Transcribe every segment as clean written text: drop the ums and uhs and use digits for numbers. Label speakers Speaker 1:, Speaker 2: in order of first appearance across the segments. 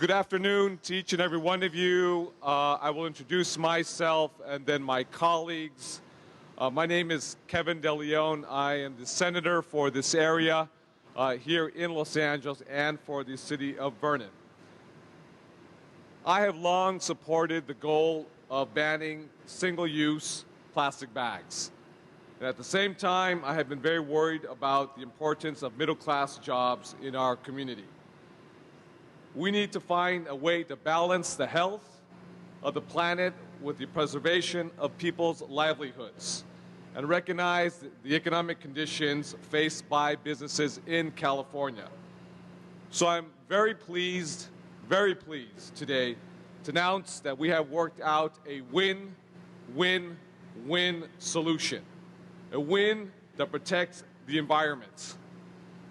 Speaker 1: Good afternoon to each and every one of you. I will introduce myself and then my colleagues. My name is Kevin De León. I am the senator for this area here in Los Angeles and for the city of Vernon. I have long supported the goal of banning single-use plastic bags. And at the same time, I have been very worried about the importance of middle-class jobs in our community. We need to find a way to balance the health of the planet with the preservation of people's livelihoods and recognize the economic conditions faced by businesses in California. So I'm very pleased today to announce that we have worked out a win-win-win solution. A win that protects the environment.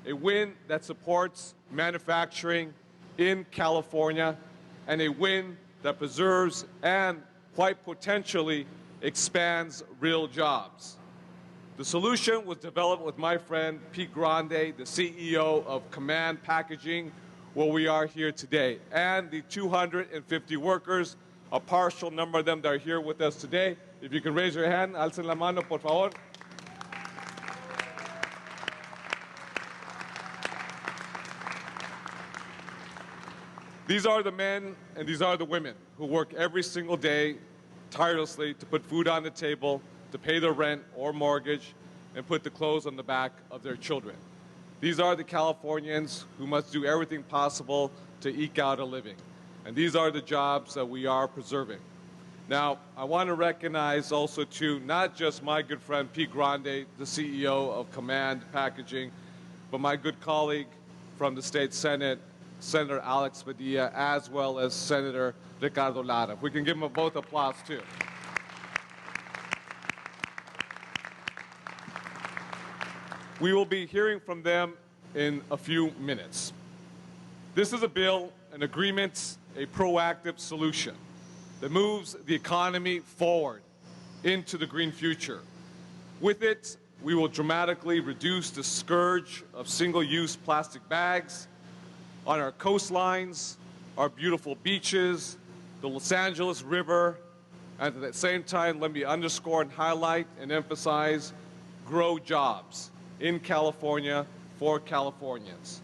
Speaker 1: A win that supports manufacturing in California, and a win that preserves and quite potentially expands real jobs. The solution was developed with my friend Pete Grande, the CEO of Command Packaging, where we are here today, and the 250 workers, a partial number of them that are here with us today. If you can raise your hand, alcen la mano, por favor. These are the men and these are the women who work every single day tirelessly to put food on the table, to pay their rent or mortgage, and put the clothes on the back of their children. These are the Californians who must do everything possible to eke out a living. And these are the jobs that we are preserving. Now, I want to recognize also, too, not just my good friend Pete Grande, the CEO of Command Packaging, but my good colleague from the state Senate, Senator Alex Padilla, as well as Senator Ricardo Lara. We can give them both applause, too. We will be hearing from them in a few minutes. This is a bill, an agreement, a proactive solution that moves the economy forward into the green future. With it, we will dramatically reduce the scourge of single-use plastic bags on our coastlines, our beautiful beaches, the Los Angeles River, and at the same time, let me underscore and highlight and emphasize, grow jobs in California for Californians.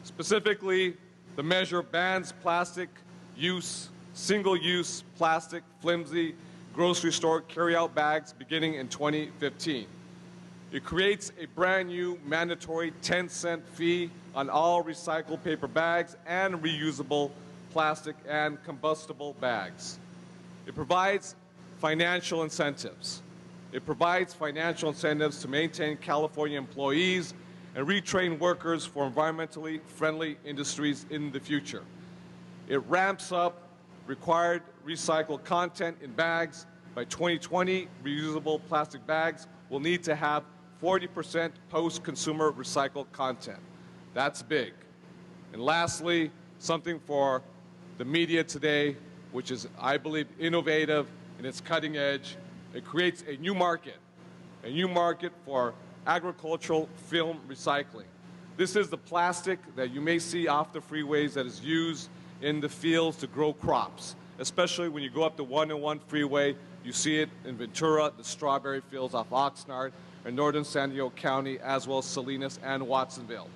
Speaker 1: Specifically, the measure bans plastic use, single-use plastic, flimsy, grocery store carry-out bags beginning in 2015. It creates a brand new mandatory 10-cent fee on all recycled paper bags and reusable plastic and combustible bags. It provides financial incentives. It provides financial incentives to maintain California employees and retrain workers for environmentally friendly industries in the future. It ramps up required recycled content in bags. By 2020, reusable plastic bags will need to have 40% post-consumer recycled content. That's big. And lastly, something for the media today, which is, I believe, innovative and it's cutting edge. It creates a new market for agricultural film recycling. This is the plastic that you may see off the freeways that is used in the fields to grow crops, especially when you go up the 101 freeway. You see it in Ventura, the strawberry fields off Oxnard, in northern San Diego County, as well as Salinas and Watsonville.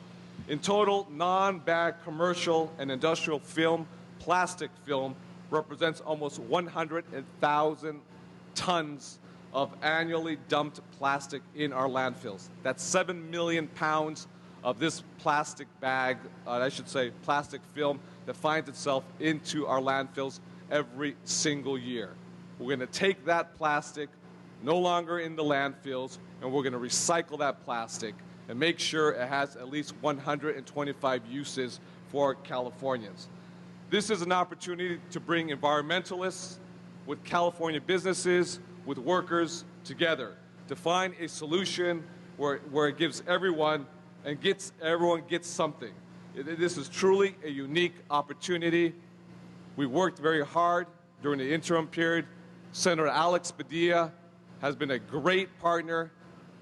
Speaker 1: In total, non-bag commercial and industrial film, plastic film, represents almost 100,000 tons of annually dumped plastic in our landfills. That's 7 million pounds of this plastic bag, plastic film that finds itself into our landfills every single year. We're going to take that plastic, no longer in the landfills, and we're going to recycle that plastic and make sure it has at least 125 uses for Californians. This is an opportunity to bring environmentalists with California businesses, with workers together, to find a solution where it gives everyone gets something. This is truly a unique opportunity. We worked very hard during the interim period. Senator Alex Padilla has been a great partner.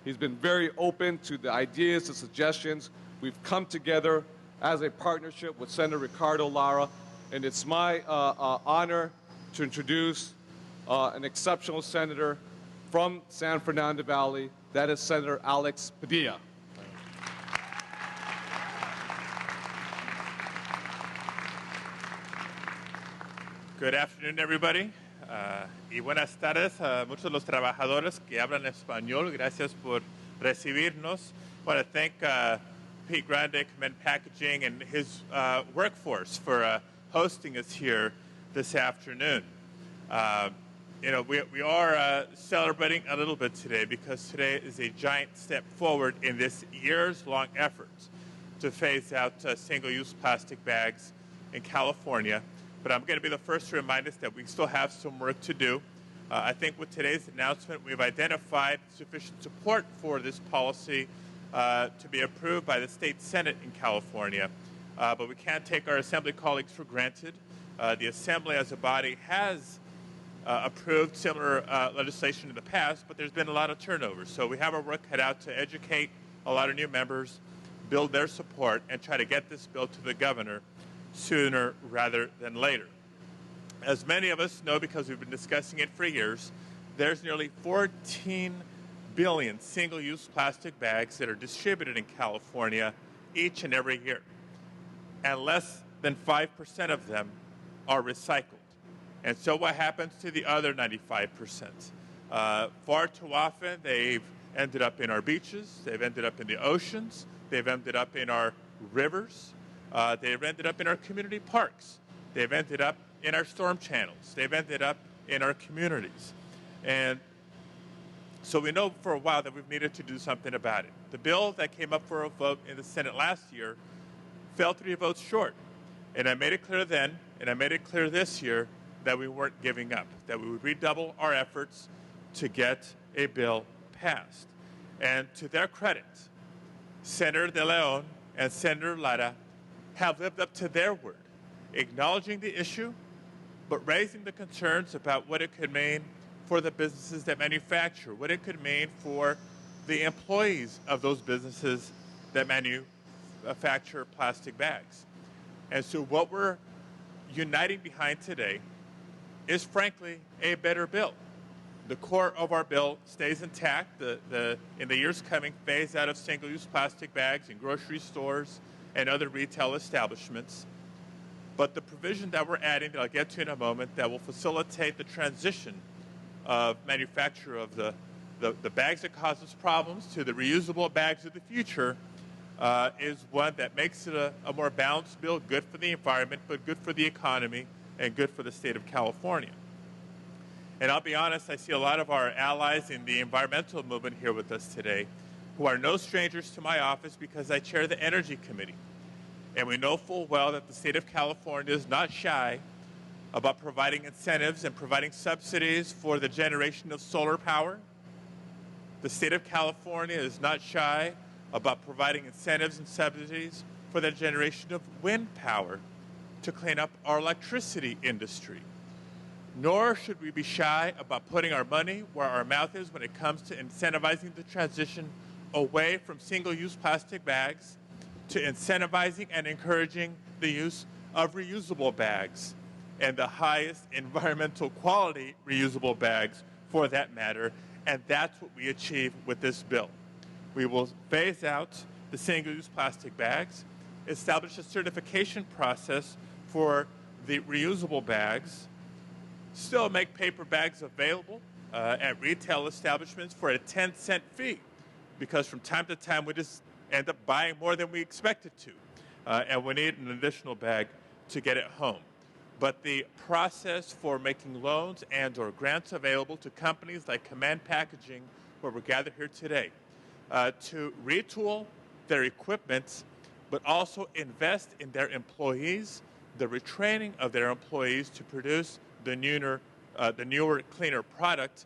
Speaker 1: He's been very open to the ideas, the suggestions. We've come together as a partnership with Senator Ricardo Lara and it's my honor to introduce an exceptional senator from San Fernando Valley. That is Senator Alex Padilla.
Speaker 2: Good afternoon, everybody. Y buenas tardes a muchos de los trabajadores que hablan español. Gracias por recibirnos. I want to thank Pete Grande, Command Packaging, and his workforce for hosting us here this afternoon. We are celebrating a little bit today because today is a giant step forward in this years-long effort to phase out single-use plastic bags in California. But I'm going to be the first to remind us that we still have some work to do. I think with today's announcement, we've identified sufficient support for this policy to be approved by the state Senate in California. But we can't take our Assembly colleagues for granted. The Assembly as a body has approved similar legislation in the past, but there's been a lot of turnover. So we have our work cut out to educate a lot of new members, build their support, and try to get this bill to the governor sooner rather than later. As many of us know, because we've been discussing it for years, there's nearly 14 billion single-use plastic bags that are distributed in California each and every year. And less than 5% of them are recycled. And so what happens to the other 95%? Far too often, they've ended up in our beaches, they've ended up in the oceans, they've ended up in our rivers, they've ended up in our community parks. They've ended up in our storm channels. They've ended up in our communities. And so we know for a while that we've needed to do something about it. The bill that came up for a vote in the Senate last year fell 3 votes short. And I made it clear then, and I made it clear this year, that we weren't giving up, that we would redouble our efforts to get a bill passed. And to their credit, Senator De León and Senator Lara have lived up to their word, acknowledging the issue, but raising the concerns about what it could mean for the businesses that manufacture, what it could mean for the employees of those businesses that manufacture plastic bags. And so what we're uniting behind today is, frankly, a better bill. The core of our bill stays intact. In the years coming, phase out of single-use plastic bags in grocery stores and other retail establishments. But the provision that we're adding, that I'll get to in a moment, that will facilitate the transition of manufacture of the bags that cause us problems to the reusable bags of the future is one that makes it a more balanced bill, good for the environment, but good for the economy and good for the state of California. And I'll be honest, I see a lot of our allies in the environmental movement here with us today who are no strangers to my office because I chair the Energy Committee. And we know full well that the state of California is not shy about providing incentives and providing subsidies for the generation of solar power. The state of California is not shy about providing incentives and subsidies for the generation of wind power to clean up our electricity industry. Nor should we be shy about putting our money where our mouth is when it comes to incentivizing the transition away from single-use plastic bags to incentivizing and encouraging the use of reusable bags and the highest environmental quality reusable bags for that matter. And that's what we achieve with this bill. We will phase out the single-use plastic bags, establish a certification process for the reusable bags, still make paper bags available at retail establishments for a 10-cent fee, because from time to time we just end up buying more than we expected to, and we need an additional bag to get it home. But the process for making loans and or grants available to companies like Command Packaging, where we're gathered here today, to retool their equipment, but also invest in their employees, the retraining of their employees to produce the newer, cleaner product,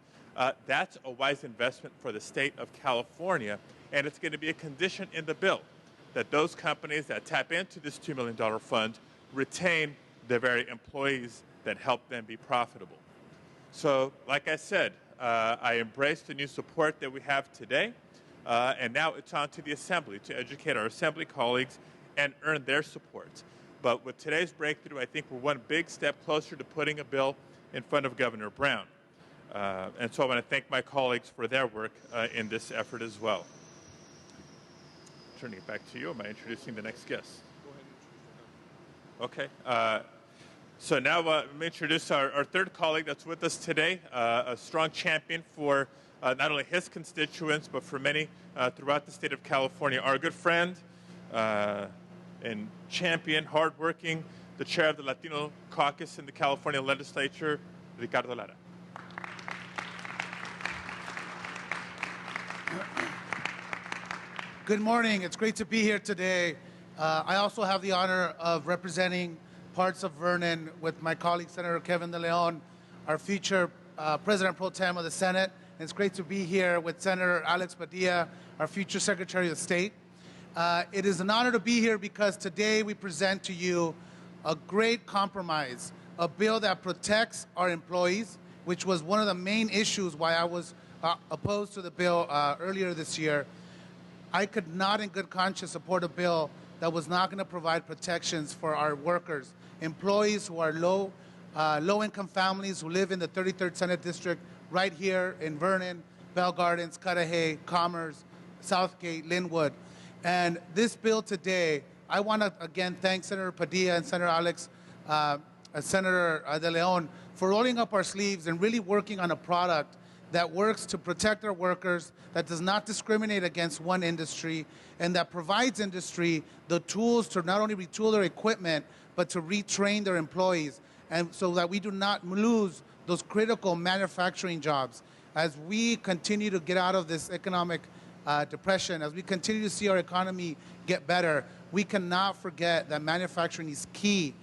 Speaker 2: that's a wise investment for the state of California. And it's going to be a condition in the bill that those companies that tap into this $2 million fund retain the very employees that help them be profitable. So, like I said, I embrace the new support that we have today. And now it's on to the Assembly to educate our Assembly colleagues and earn their support. But with today's breakthrough, I think we're one big step closer to putting a bill in front of Governor Brown. And so I want to thank my colleagues for their work in this effort as well. Turning it back to you, am I introducing the next guest?
Speaker 1: Go ahead and introduce them.
Speaker 2: Okay. So now let me introduce our third colleague that's with us today, a strong champion for not only his constituents, but for many throughout the state of California. Our good friend and champion, hardworking, the chair of the Latino caucus in the California legislature, Ricardo Lara.
Speaker 3: Good morning. It's great to be here today. I also have the honor of representing parts of Vernon with my colleague, Senator Kevin De León, our future President Pro Tem of the Senate. And it's great to be here with Senator Alex Padilla, our future Secretary of State. It is an honor to be here because today we present to you a great compromise, a bill that protects our employees, which was one of the main issues why I was opposed to the bill earlier this year. I could not in good conscience support a bill that was not going to provide protections for our workers, employees who are low-income families who live in the 33rd Senate District right here in Vernon, Bell Gardens, Cudahy, Commerce, Southgate, Linwood. And this bill today, I want to again thank Senator Padilla and Senator Senator De León for rolling up our sleeves and really working on a product that works to protect our workers, that does not discriminate against one industry, and that provides industry the tools to not only retool their equipment, but to retrain their employees, and so that we do not lose those critical manufacturing jobs. As we continue to get out of this economic depression, as we continue to see our economy get better, we cannot forget that manufacturing is key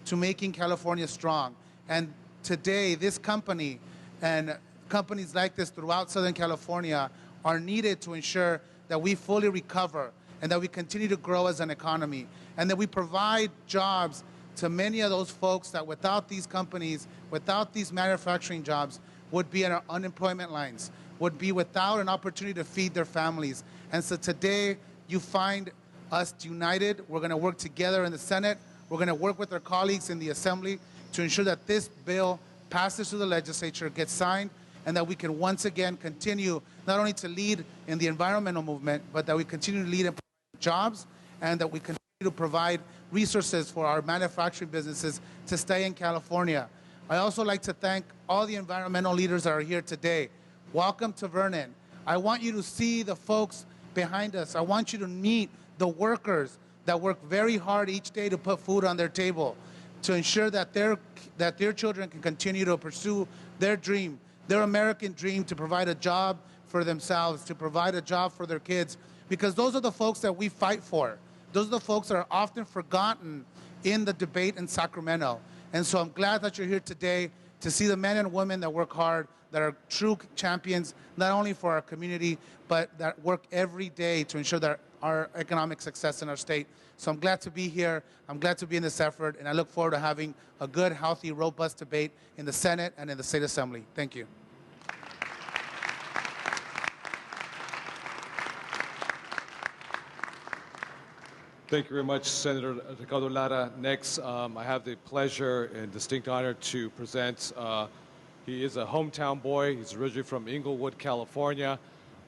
Speaker 3: to making California strong. And today, this company and companies like this throughout Southern California are needed to ensure that we fully recover and that we continue to grow as an economy and that we provide jobs to many of those folks that without these companies, without these manufacturing jobs, would be in our unemployment lines, would be without an opportunity to feed their families. And so today, you find us united. We're going to work together in the Senate. We're going to work with our colleagues in the Assembly to ensure that this bill passes through the legislature, gets signed, and that we can once again continue not only to lead in the environmental movement, but that we continue to lead in jobs and that we continue to provide resources for our manufacturing businesses to stay in California. I also like to thank all the environmental leaders that are here today. Welcome to Vernon. I want you to see the folks behind us. I want you to meet the workers that work very hard each day to put food on their table, to ensure that their children can continue to pursue their dream, their American dream, to provide a job for themselves, to provide a job for their kids, because those are the folks that we fight for. Those are the folks that are often forgotten in the debate in Sacramento. And so I'm glad that you're here today to see the men and women that work hard, that are true champions, not only for our community, but that work every day to ensure that our economic success in our state. So I'm glad to be here. I'm glad to be in this effort, and I look forward to having a good, healthy, robust debate in the Senate and in the State Assembly. Thank you.
Speaker 1: Thank you very much, Senator Ricardo Lara. Next, I have the pleasure and distinct honor to present. He is a hometown boy. He's originally from Inglewood, California.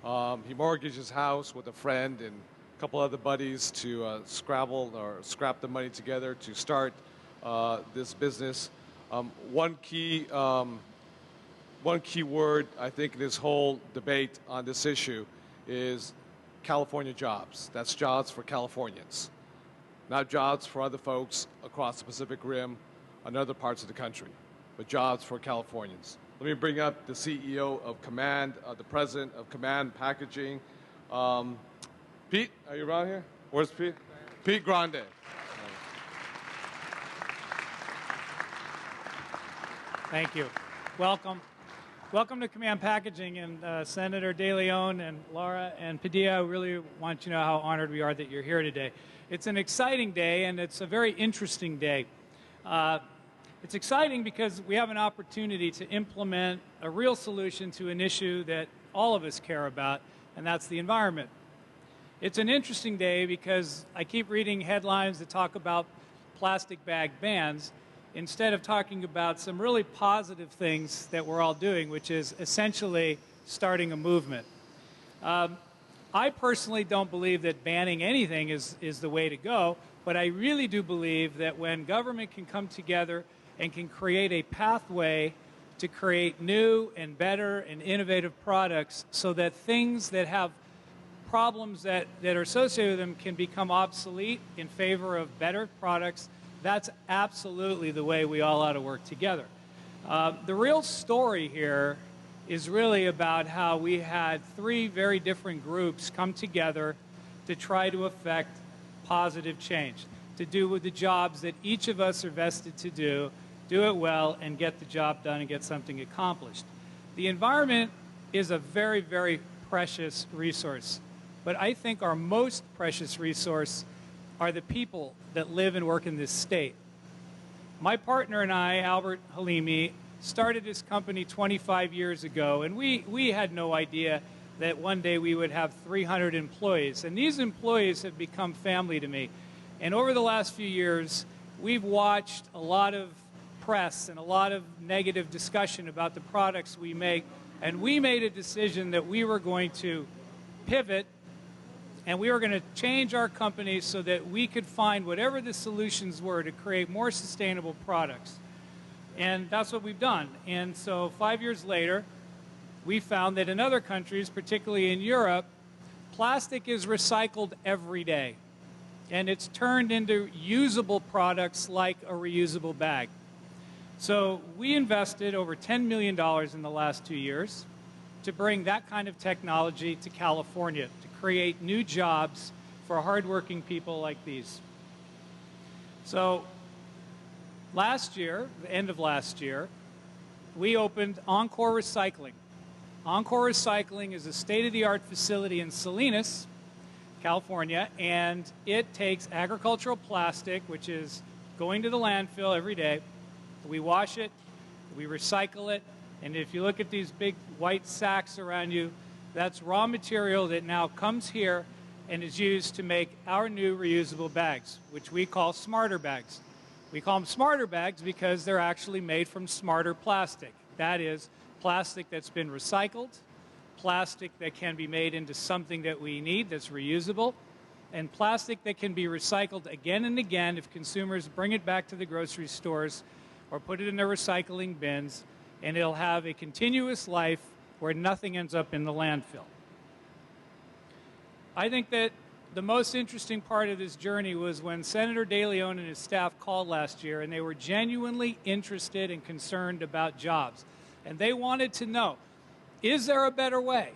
Speaker 1: He mortgaged his house with a friend and a couple other buddies to scrap the money together to start this business. One key word, I think, in this whole debate on this issue is California jobs. That's jobs for Californians, not jobs for other folks across the Pacific Rim and other parts of the country, but jobs for Californians. Let me bring up the CEO of Command, the president of Command Packaging. Pete, are you around here? Where's Pete? Pete Grande.
Speaker 4: Thank you. Welcome. Welcome to Command Packaging, and Senator De León and Lara and Padilla, I really want you to know how honored we are that you're here today. It's an exciting day, and it's a very interesting day. It's exciting because we have an opportunity to implement a real solution to an issue that all of us care about, and that's the environment. It's an interesting day because I keep reading headlines that talk about plastic bag bans instead of talking about some really positive things that we're all doing, which is essentially starting a movement. I personally don't believe that banning anything is the way to go, but I really do believe that when government can come together and can create a pathway to create new and better and innovative products so that things that have problems that are associated with them can become obsolete in favor of better products, that's absolutely the way we all ought to work together. The real story here is really about how we had three very different groups come together to try to affect positive change, to do with the jobs that each of us are vested to do it well, and get the job done and get something accomplished. The environment is a very, very precious resource, but I think our most precious resource are the people that live and work in this state. My partner and I, Albert Halimi, started this company 25 years ago, and we had no idea that one day we would have 300 employees. And these employees have become family to me. And over the last few years, we've watched a lot of press and a lot of negative discussion about the products we make, and we made a decision that we were going to pivot and we were going to change our company so that we could find whatever the solutions were to create more sustainable products. And that's what we've done. And so 5 years later, we found that in other countries, particularly in Europe, plastic is recycled every day. And it's turned into usable products like a reusable bag. So we invested over $10 million in the last 2 years to bring that kind of technology to California, to create new jobs for hardworking people like these. So last year, the end of last year, we opened Encore Recycling. Encore Recycling is a state-of-the-art facility in Salinas, California, and it takes agricultural plastic, which is going to the landfill every day. We wash it, we recycle it, and if you look at these big white sacks around you, that's raw material that now comes here and is used to make our new reusable bags, which we call smarter bags. We call them smarter bags because they're actually made from smarter plastic. That is, plastic that's been recycled, plastic that can be made into something that we need that's reusable, and plastic that can be recycled again and again if consumers bring it back to the grocery stores or put it in their recycling bins, and it'll have a continuous life where nothing ends up in the landfill. I think that the most interesting part of this journey was when Senator De León and his staff called last year, and they were genuinely interested and concerned about jobs. And they wanted to know, is there a better way?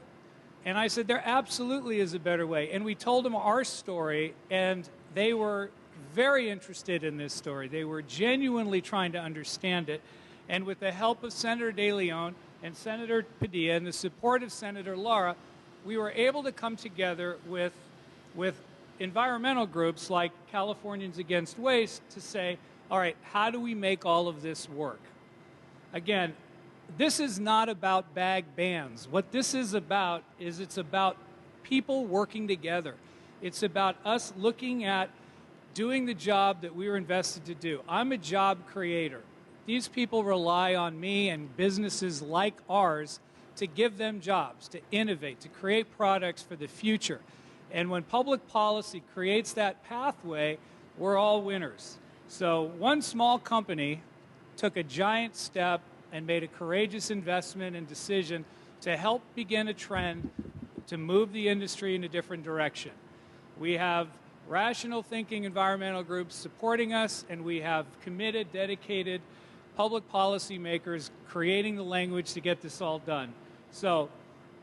Speaker 4: And I said, there absolutely is a better way. And we told them our story, and they were very interested in this story. They were genuinely trying to understand it. And with the help of Senator De León and Senator Padilla and the support of Senator Lara, we were able to come together with environmental groups like Californians Against Waste to say, all right, how do we make all of this work? Again, this is not about bag bans. What this is about is it's about people working together. It's about us looking at doing the job that we were invested to do. I'm a job creator. These people rely on me and businesses like ours to give them jobs, to innovate, to create products for the future. And when public policy creates that pathway, we're all winners. So one small company took a giant step and made a courageous investment and decision to help begin a trend to move the industry in a different direction. We have rational thinking environmental groups supporting us, and we have committed, dedicated public policy makers creating the language to get this all done. So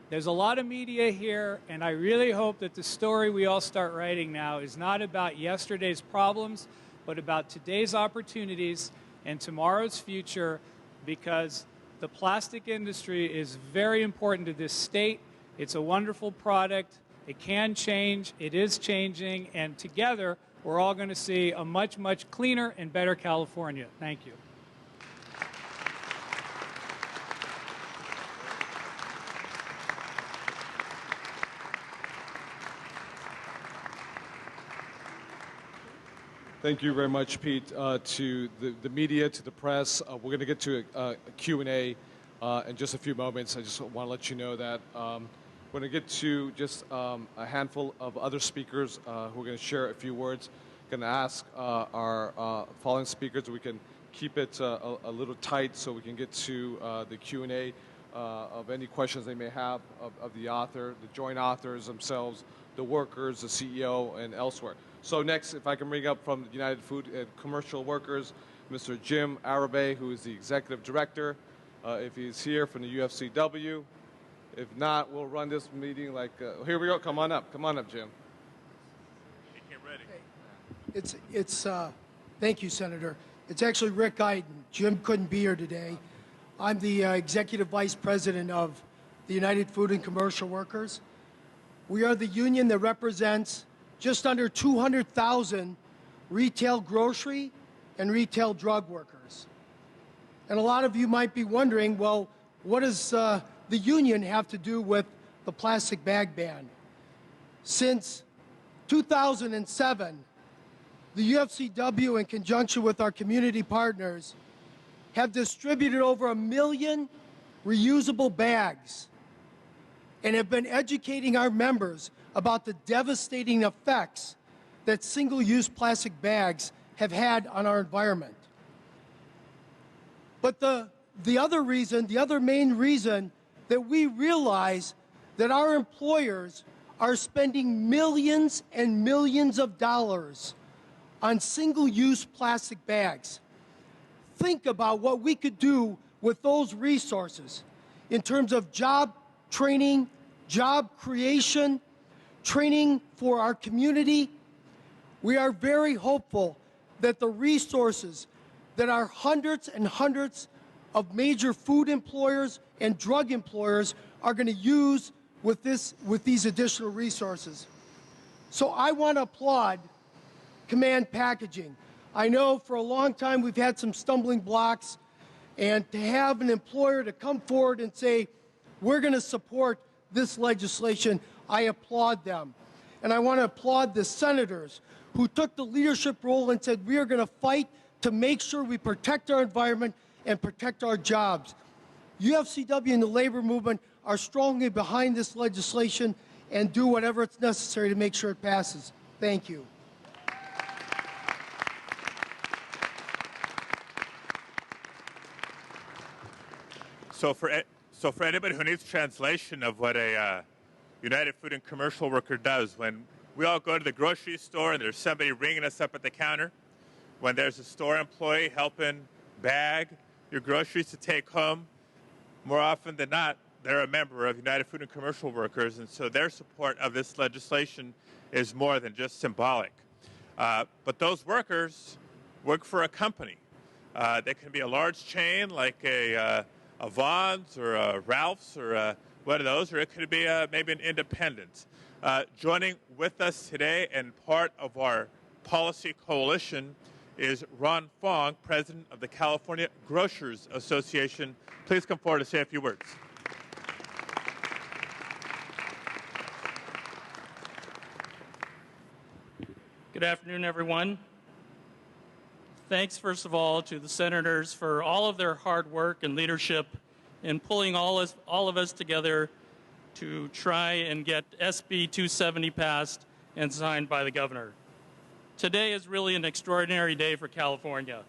Speaker 4: there's a lot of media here, and I really hope that the story we all start writing now is not about yesterday's problems, but about today's opportunities and tomorrow's future, because the plastic industry is very important to this state. It's a wonderful product. It can change. It is changing. And together, we're all going to see a much, much cleaner and better California. Thank you.
Speaker 1: Thank you very much, Pete. To the media, to the press, we're going to get to a Q&A in just a few moments. I just want to let you know that we're going to get to just a handful of other speakers who are going to share a few words. Going to ask our following speakers if we can keep it a little tight so we can get to the Q&A of any questions they may have of the author, the joint authors themselves, the workers, the CEO, and elsewhere. So next, if I can bring up from the United Food and Commercial Workers, Mr. Jim Arabe, who is the Executive Director. If he's here from the UFCW. If not, we'll run this meeting like, here we go, come on up, Jim.
Speaker 2: Get ready.
Speaker 5: Thank you, Senator. It's actually Rick Guyton. Jim couldn't be here today. I'm the Executive Vice President of the United Food and Commercial Workers. We are the union that represents just under 200,000 retail grocery and retail drug workers. And a lot of you might be wondering, well, what does the union have to do with the plastic bag ban? Since 2007, the UFCW, in conjunction with our community partners, have distributed over 1 million reusable bags and have been educating our members about the devastating effects that single-use plastic bags have had on our environment. But the other main reason that we realize that our employers are spending millions and millions of dollars on single-use plastic bags. Think about what we could do with those resources in terms of job training, job creation, training for our community. We are very hopeful that the resources that our hundreds and hundreds of major food employers and drug employers are going to use with these additional resources. So I want to applaud Command Packaging. I know for a long time we've had some stumbling blocks, and to have an employer to come forward and say, we're going to support this legislation, I applaud them. And I want to applaud the senators who took the leadership role and said, we are going to fight to make sure we protect our environment and protect our jobs. UFCW and the labor movement are strongly behind this legislation and do whatever it's necessary to make sure it passes. Thank you.
Speaker 2: So for anybody who needs translation of what a United Food and Commercial Worker does, when we all go to the grocery store and there's somebody ringing us up at the counter, when there's a store employee helping bag your groceries to take home, more often than not, they're a member of United Food and Commercial Workers, and so their support of this legislation is more than just symbolic. But those workers work for a company. They can be a large chain like a Vaughn's or a Ralph's or one of those, or it could be maybe an independent. Joining with us today and part of our policy coalition is Ron Fong, president of the California Grocers Association. Please come forward to say a few words.
Speaker 6: Good afternoon, everyone. Thanks, first of all, to the senators for all of their hard work and leadership in pulling all of us together to try and get SB270 passed and signed by the governor. Today is really an extraordinary day for California.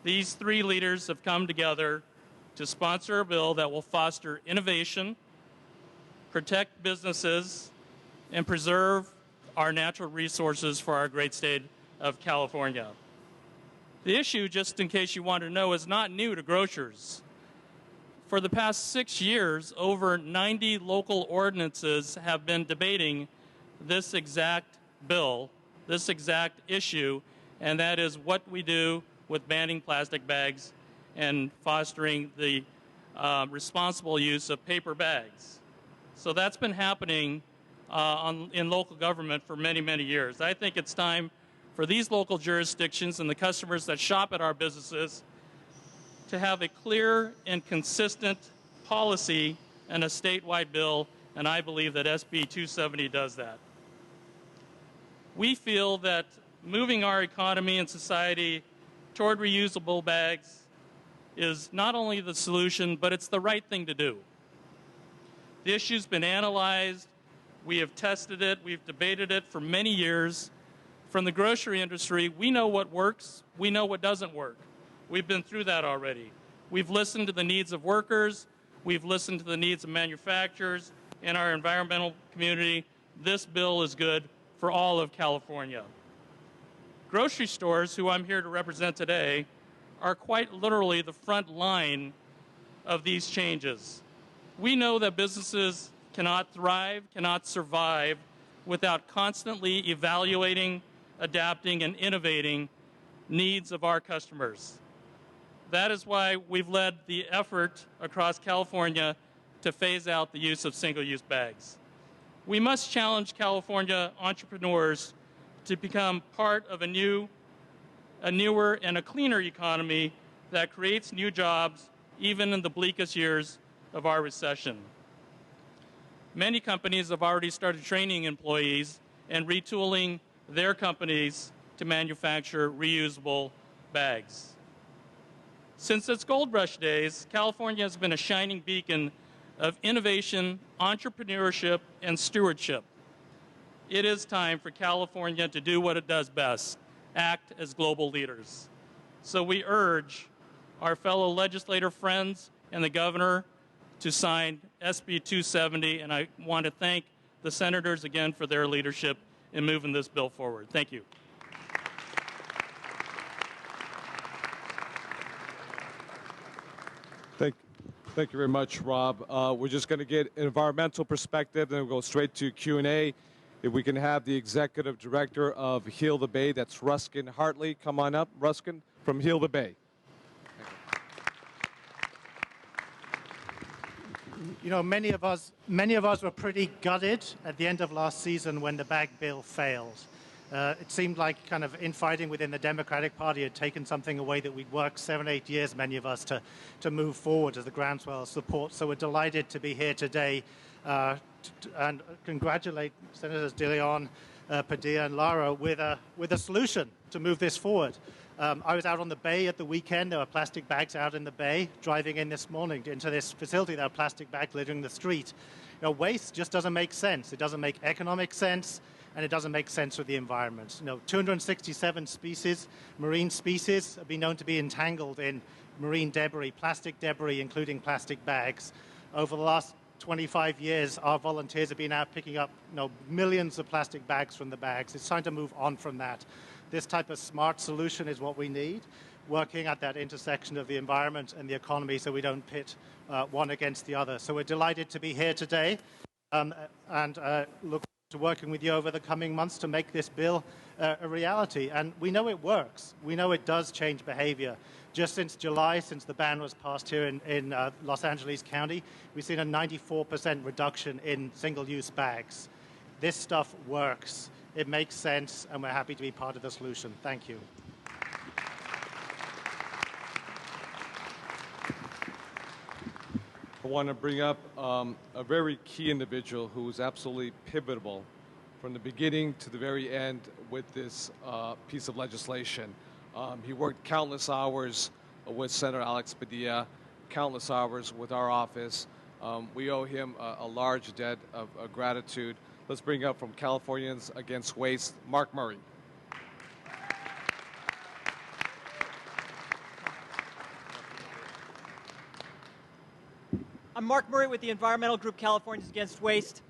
Speaker 6: These three leaders have come together to sponsor a bill that will foster innovation, protect businesses, and preserve our natural resources for our great state of California. The issue, just in case you want to know, is not new to grocers. For the past 6 years, over 90 local ordinances have been debating this exact bill, this exact issue, and that is what we do with banning plastic bags and fostering the responsible use of paper bags. So that's been happening in local government for many, many years. I think it's time for these local jurisdictions and the customers that shop at our businesses to have a clear and consistent policy and a statewide bill, and I believe that SB 270 does that. We feel that moving our economy and society toward reusable bags is not only the solution, but it's the right thing to do. The issue's been analyzed. We have tested it. We've debated it for many years. From the grocery industry, we know what works. We know what doesn't work. We've been through that already. We've listened to the needs of workers. We've listened to the needs of manufacturers and our environmental community. This bill is good for all of California. Grocery stores, who I'm here to represent today, are quite literally the front line of these changes. We know that businesses cannot thrive, cannot survive without constantly evaluating, adapting, and innovating needs of our customers. That is why we've led the effort across California to phase out the use of single-use bags. We must challenge California entrepreneurs to become part of a newer and a cleaner economy that creates new jobs even in the bleakest years of our recession. Many companies have already started training employees and retooling their companies to manufacture reusable bags. Since its gold rush days, California has been a shining beacon of innovation, entrepreneurship, and stewardship. It is time for California to do what it does best, act as global leaders. So we urge our fellow legislator friends and the governor to sign SB270, and I want to thank the senators again for their leadership in moving this bill forward. Thank you.
Speaker 1: Thank you very much, Rob. We're just going to get an environmental perspective, then we'll go straight to Q&A. If we can have the executive director of Heal the Bay, that's Ruskin Hartley, come on up. Ruskin from Heal the Bay.
Speaker 7: You know, many of us were pretty gutted at the end of last season when the bag bill failed. It seemed like kind of infighting within the Democratic Party had taken something away that we'd worked 7, 8 years, many of us, to move forward as the groundswell of support. So we're delighted to be here today and congratulate Senators De León, Padilla, and Lara with a solution to move this forward. I was out on the bay at the weekend. There were plastic bags out in the bay. Driving in this morning into this facility, there were plastic bags littering the street. You know, waste just doesn't make sense. It doesn't make economic sense, and it doesn't make sense with the environment. You know, 267 species, marine species, have been known to be entangled in marine debris, plastic debris, including plastic bags. Over the last 25 years, our volunteers have been out picking up millions of plastic bags from the bags. It's time to move on from that. This type of smart solution is what we need, working at that intersection of the environment and the economy so we don't pit one against the other. So we're delighted to be here today and look to working with you over the coming months to make this bill a reality. And we know it works. We know it does change behavior. Just since July, since the ban was passed here in Los Angeles County, we've seen a 94% reduction in single-use bags. This stuff works. It makes sense, and we're happy to be part of the solution. Thank you.
Speaker 1: I want to bring up a very key individual who is absolutely pivotal from the beginning to the very end with this piece of legislation. He worked countless hours with Senator Alex Padilla, countless hours with our office. We owe him a large debt of gratitude. Let's bring up from Californians Against Waste, Mark Murray.
Speaker 8: I'm Mark Murray with the environmental group Californians Against Waste.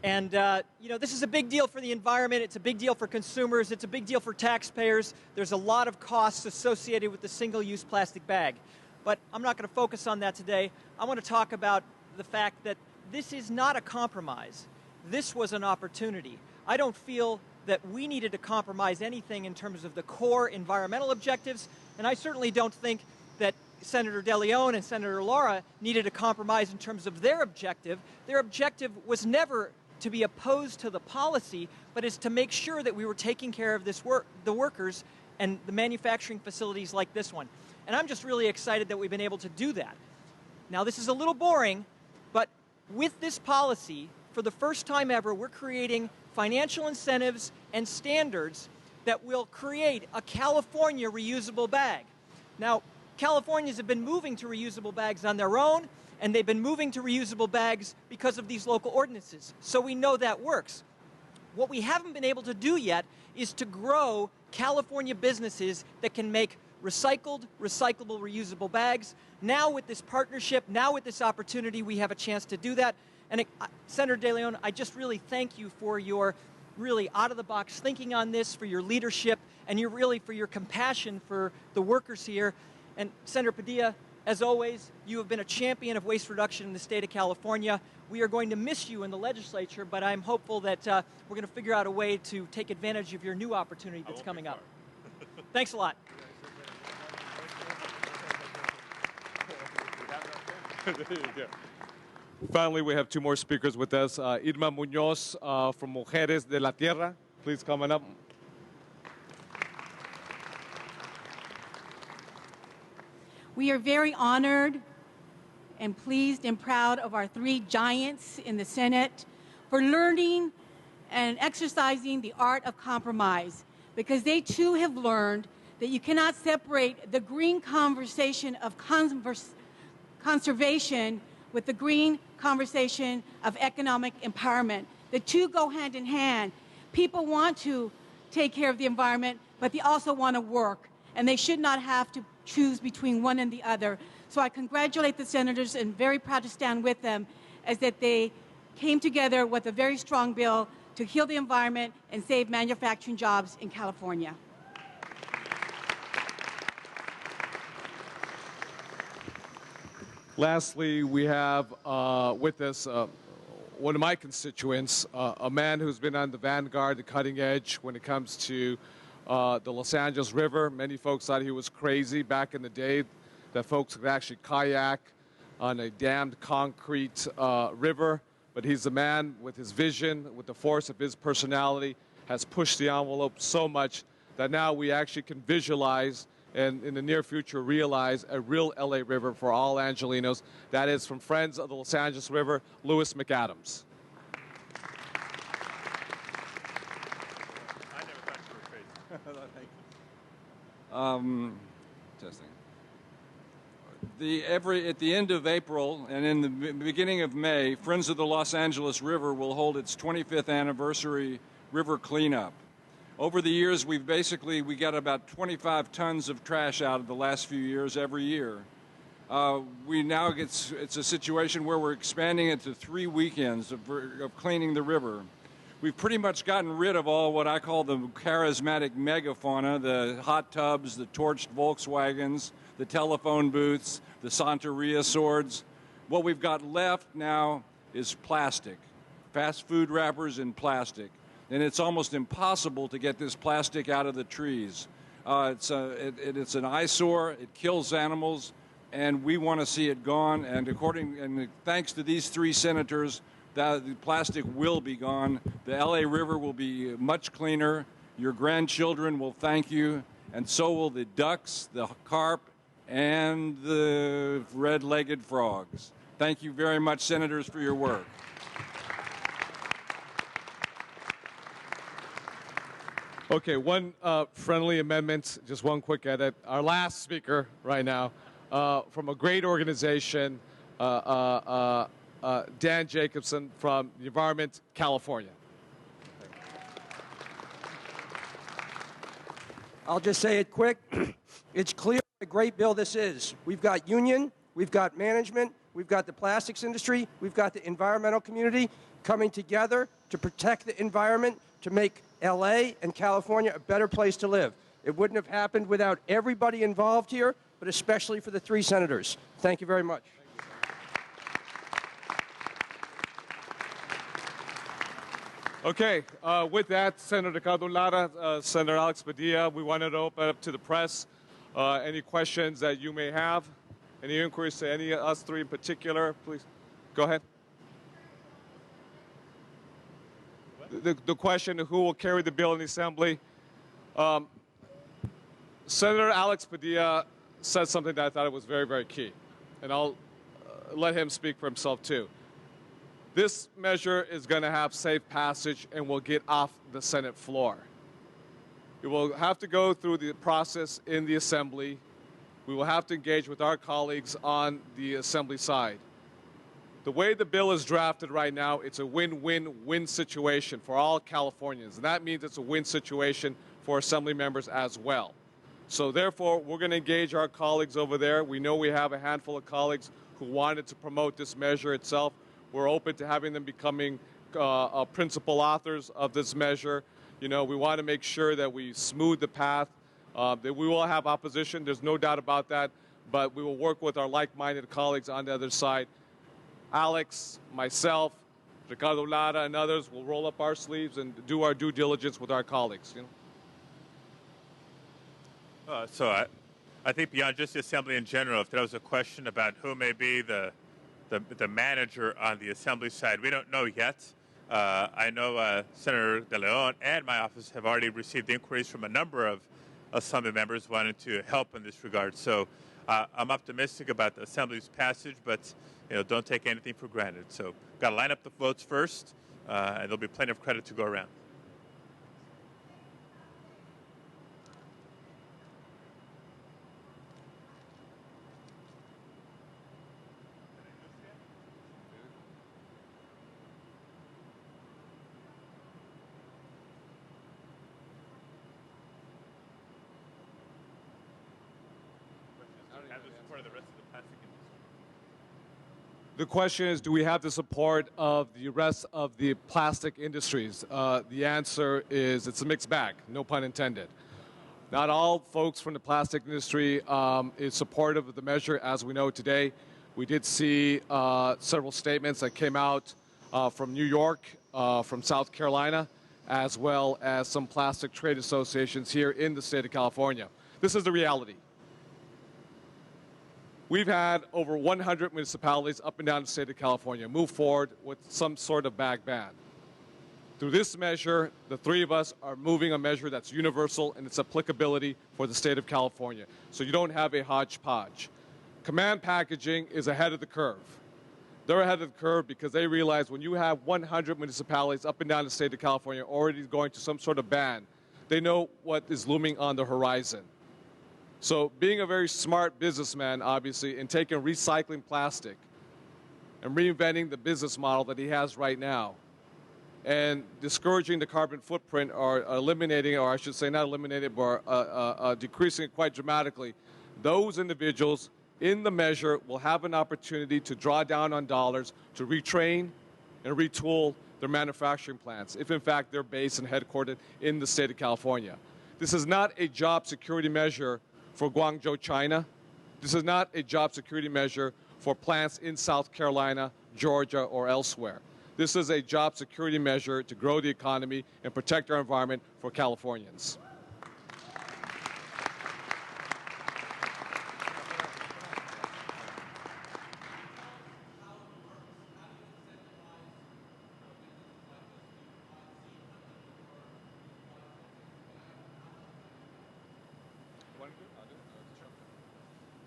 Speaker 8: And, you know, this is a big deal for the environment. It's a big deal for consumers. It's a big deal for taxpayers. There's a lot of costs associated with the single-use plastic bag. But I'm not going to focus on that today. I want to talk about the fact that this is not a compromise. This was an opportunity. I don't feel that we needed to compromise anything in terms of the core environmental objectives, and I certainly don't think that Senator De León and Senator Lara needed to compromise in terms of their objective. Their objective was never to be opposed to the policy, but is to make sure that we were taking care of the workers and the manufacturing facilities like this one. And I'm just really excited that we've been able to do that. Now, this is a little boring, but with this policy, for the first time ever, we're creating financial incentives and standards that will create a California reusable bag. Now, Californians have been moving to reusable bags on their own, and they've been moving to reusable bags because of these local ordinances. So we know that works. What we haven't been able to do yet is to grow California businesses that can make recycled, recyclable, reusable bags. Now with this partnership, now with this opportunity, we have a chance to do that. And Senator De Leon, I just really thank you for your really out-of-the-box thinking on this, for your leadership, and for your compassion for the workers here. And Senator Padilla, as always, you have been a champion of waste reduction in the state of California. We are going to miss you in the legislature, but I'm hopeful that we're going to figure out a way to take advantage of your new opportunity that's coming up. Thanks a lot.
Speaker 1: Finally, we have two more speakers with us. Irma Muñoz from Mujeres de la Tierra. Please come on up.
Speaker 9: We are very honored and pleased and proud of our three giants in the Senate for learning and exercising the art of compromise, because they too have learned that you cannot separate the green conversation of conservation with the green conversation of economic empowerment. The two go hand in hand. People want to take care of the environment, but they also want to work, and they should not have to choose between one and the other. So I congratulate the senators and very proud to stand with them as that they came together with a very strong bill to heal the environment and save manufacturing jobs in California.
Speaker 1: Lastly, we have with us one of my constituents, a man who's been on the vanguard, the cutting edge when it comes to the Los Angeles River. Many folks thought he was crazy back in the day, that folks could actually kayak on a dammed concrete river. But he's a man with his vision, with the force of his personality, has pushed the envelope so much that now we actually can visualize and in the near future realize a real LA River for all Angelinos. That is from Friends of the Los Angeles River, Louis McAdams.
Speaker 10: Testing. At the end of April and in the beginning of May, Friends of the Los Angeles River will hold its 25th anniversary river cleanup. Over the years, we got about 25 tons of trash out of the last few years every year. It's a situation where we're expanding it to 3 weekends of cleaning the river. We've pretty much gotten rid of all what I call the charismatic megafauna, the hot tubs, the torched Volkswagens, the telephone booths, the Santeria swords. What we've got left now is plastic, fast food wrappers in plastic. And it's almost impossible to get this plastic out of the trees. It's an eyesore, it kills animals, and we want to see it gone. And thanks to these 3 senators, the plastic will be gone. The LA River will be much cleaner. Your grandchildren will thank you, and so will the ducks, the carp, and the red-legged frogs. Thank you very much, senators, for your work.
Speaker 1: Okay, one friendly amendment, just one quick edit. Our last speaker right now from a great organization, Dan Jacobson from the Environment, California.
Speaker 11: I'll just say it quick. It's clear what a great bill this is. We've got union, we've got management, we've got the plastics industry, we've got the environmental community coming together to protect the environment, to make LA and California a better place to live. It wouldn't have happened without everybody involved here, but especially for the 3 senators. Thank you very much.
Speaker 1: Okay, with that, Senator Ricardo Lara, Senator Alex Padilla, we wanted to open up to the press. Any questions that you may have? Any inquiries to any of us 3 in particular? Please, go ahead. The question of who will carry the bill in the Assembly. Senator Alex Padilla said something that I thought was very, very key, and I'll let him speak for himself too. This measure is going to have safe passage and will get off the Senate floor. We will have to go through the process in the Assembly. We will have to engage with our colleagues on the Assembly side. The way the bill is drafted right now, it's a win-win-win situation for all Californians. And that means it's a win situation for Assembly members as well. So therefore, we're going to engage our colleagues over there. We know we have a handful of colleagues who wanted to promote this measure itself. We're open to having them becoming principal authors of this measure. You know, we want to make sure that we smooth the path, that we will have opposition. There's no doubt about that. But we will work with our like-minded colleagues on the other side. Alex, myself, Ricardo Lara, and others will roll up our sleeves and do our due diligence with our colleagues. You know?
Speaker 2: So I think beyond just the Assembly in general, if there was a question about who may be the manager on the Assembly side, we don't know yet. I know Senator De León and my office have already received inquiries from a number of Assembly members wanting to help in this regard. So I'm optimistic about the Assembly's passage, but don't take anything for granted. So got to line up the votes first, and there'll be plenty of credit to go around.
Speaker 1: The question is, do we have the support of the rest of the plastic industries? The answer is it's a mixed bag, no pun intended. Not all folks from the plastic industry is supportive of the measure as we know today. We did see several statements that came out from New York, from South Carolina, as well as some plastic trade associations here in the state of California. This is the reality. We've had over 100 municipalities up and down the state of California move forward with some sort of bag ban. Through this measure, the three of us are moving a measure that's universal in its applicability for the state of California. So you don't have a hodgepodge. Command Packaging is ahead of the curve. They're ahead of the curve because they realize when you have 100 municipalities up and down the state of California already going to some sort of ban, they know what is looming on the horizon. So being a very smart businessman, obviously, and taking recycling plastic and reinventing the business model that he has right now and discouraging the carbon footprint or eliminating, or I should say not eliminating, but decreasing it quite dramatically, those individuals in the measure will have an opportunity to draw down on dollars to retrain and retool their manufacturing plants, if in fact they're based and headquartered in the state of California. This is not a job security measure for Guangzhou, China. This is not a job security measure for plants in South Carolina, Georgia, or elsewhere. This is a job security measure to grow the economy and protect our environment for Californians.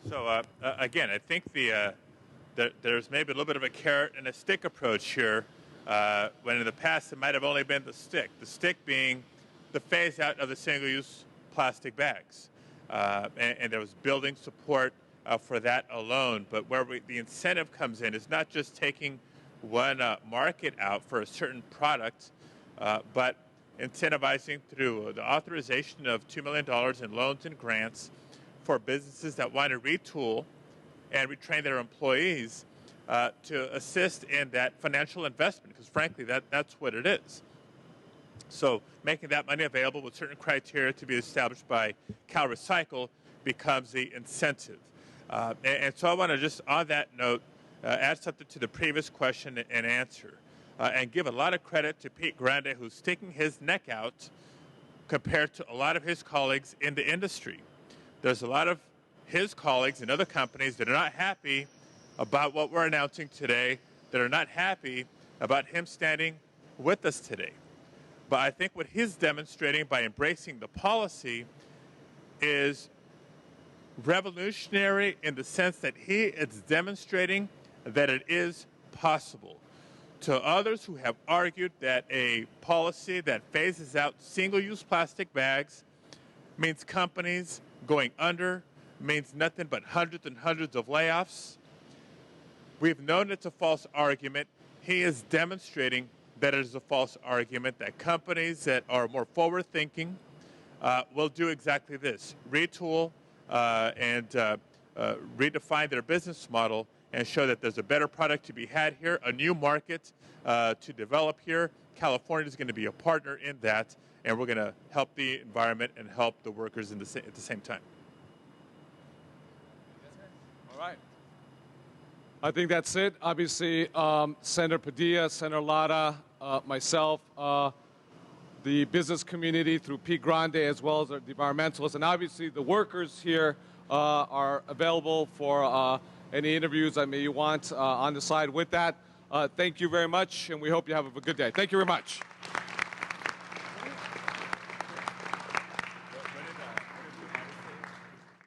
Speaker 2: So again, I think there's maybe a little bit of a carrot and a stick approach here, when in the past it might have only been the stick. The stick being the phase out of the single-use plastic bags, and there was building support for that alone. But where the incentive comes in is not just taking one market out for a certain product, but incentivizing through the authorization of $2 million in loans and grants for businesses that want to retool and retrain their employees to assist in that financial investment, because frankly, that's what it is. So making that money available with certain criteria to be established by CalRecycle becomes the incentive. And so I want to just, on that note, add something to the previous question and answer, and give a lot of credit to Pete Grande, who's sticking his neck out compared to a lot of his colleagues in the industry. There's a lot of his colleagues in other companies that are not happy about what we're announcing today, that are not happy about him standing with us today. But I think what he's demonstrating by embracing the policy is revolutionary in the sense that he is demonstrating that it is possible. To others who have argued that a policy that phases out single-use plastic bags means companies going under, means nothing but hundreds and hundreds of layoffs. We've known it's a false argument. He is demonstrating that it is a false argument, that companies that are more forward-thinking will do exactly this, retool and redefine their business model and show that there's a better product to be had here, a new market to develop here. California is going to be a partner in that, and we're going to help the environment and help the workers at the same time.
Speaker 1: All right. I think that's it. Obviously, Senator Padilla, Senator Lara, myself, the business community through P. Grande, as well as the environmentalists, and obviously the workers here are available for any interviews that you want on the side with that. Thank you very much, and we hope you have a good day. Thank you very much.